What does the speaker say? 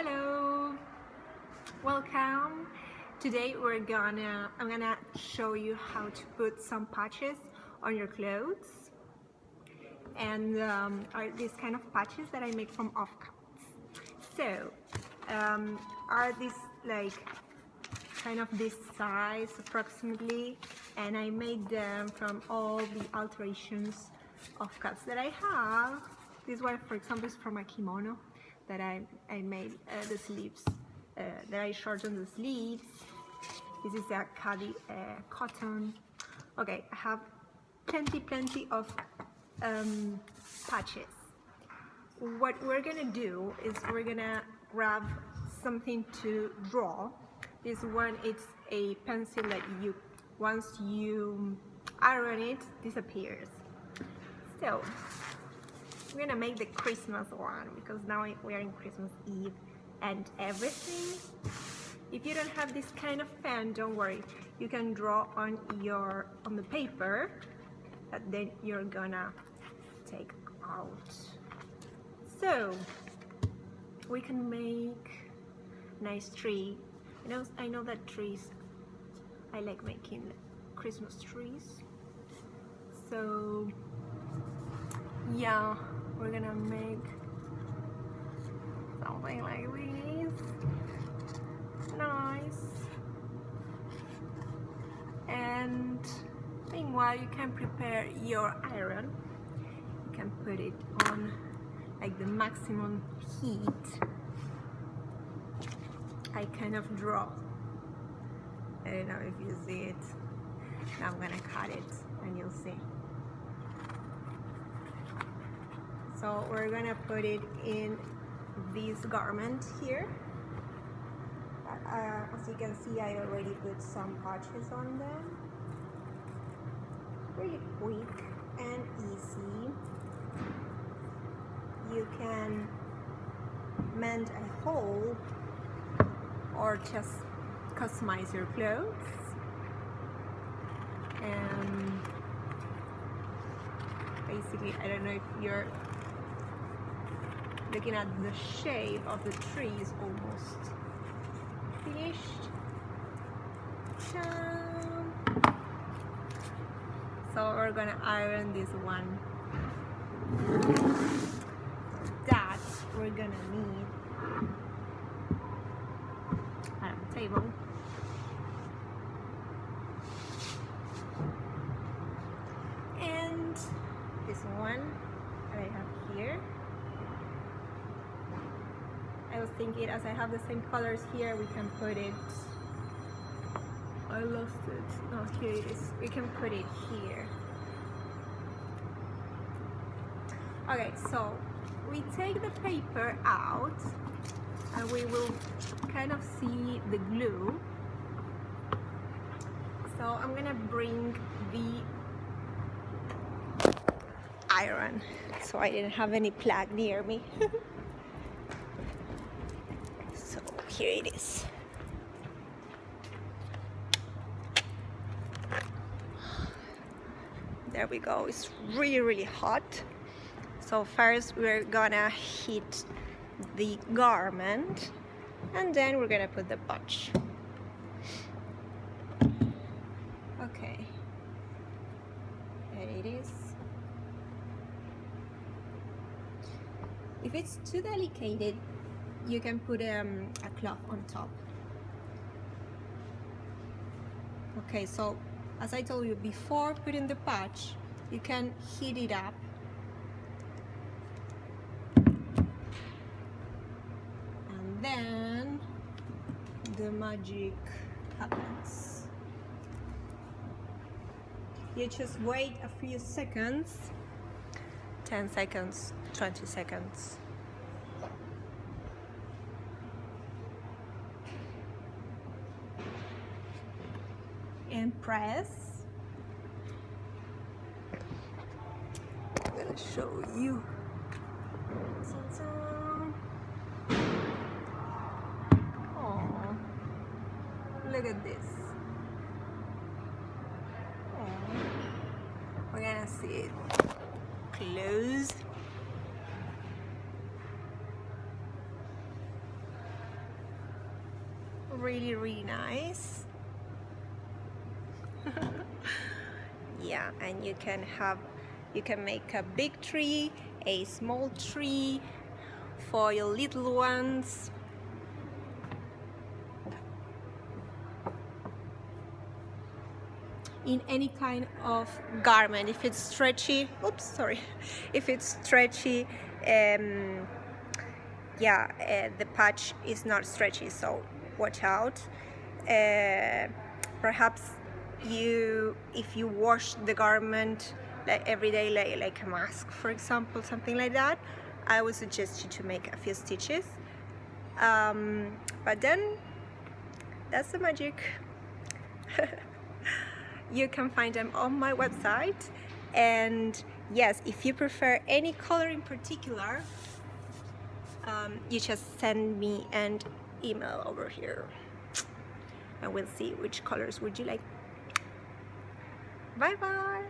Hello, welcome. Today I'm gonna show you how to put some patches on your clothes, and are these kind of patches that I make from offcuts. So are these like kind of this size approximately, and I made them from all the alterations of cuts that I have. This one, for example, is from a kimono that I made the sleeves, that I shortened the sleeves. This is a khadi cotton. Okay, I have plenty of patches. What we're gonna do is we're gonna grab something to draw. This one is a pencil that once you iron it, disappears. So we're gonna make the Christmas one because now we're in Christmas Eve and everything. If you don't have this kind of pen, don't worry. You can draw on the paper that then you're gonna take out. So we can make a nice tree. I know that trees, I like making Christmas trees. So yeah, we're gonna make something like this. Nice. And meanwhile, you can prepare your iron. You can put it on like the maximum heat. I kind of draw. I don't know if you see it. Now I'm gonna cut it and you'll see. So we're gonna put it in this garment here. As you can see, I already put some patches on them. Really quick and easy. You can mend a hole or just customize your clothes. And basically, I don't know if you're looking at the shape of the tree is almost finished. So we're gonna iron this one. That we're gonna need a table. And this one that I have here. I was thinking, as I have the same colors here, we can put it. I lost it. No, here it is. We can put it here. Okay, so we take the paper out and we will kind of see the glue. So I'm gonna bring the iron. So I didn't have any plug near me. So here it is. There we go. It's really hot. So first we're gonna heat the garment and then we're gonna put the patch. Okay, there it is. If it's too delicate, you can put a cloth on top. Okay, so as I told you, before putting the patch, you can heat it up. And then the magic happens. You just wait a few seconds, 10 seconds, 20 seconds. And press. I'm gonna show you. Oh, look at this. Oh. We're gonna see it close. really nice. Yeah, and you can make a big tree, a small tree for your little ones. In any kind of garment, if it's stretchy, oops, sorry, if it's stretchy, yeah, the patch is not stretchy, so watch out. Perhaps if you wash the garment like every day, like a mask, for example, something like that, I would suggest you to make a few stitches. But then that's the magic. You can find them on my website, and yes, if you prefer any color in particular, you just send me an email over here and we'll see which colors would you like. Bye bye.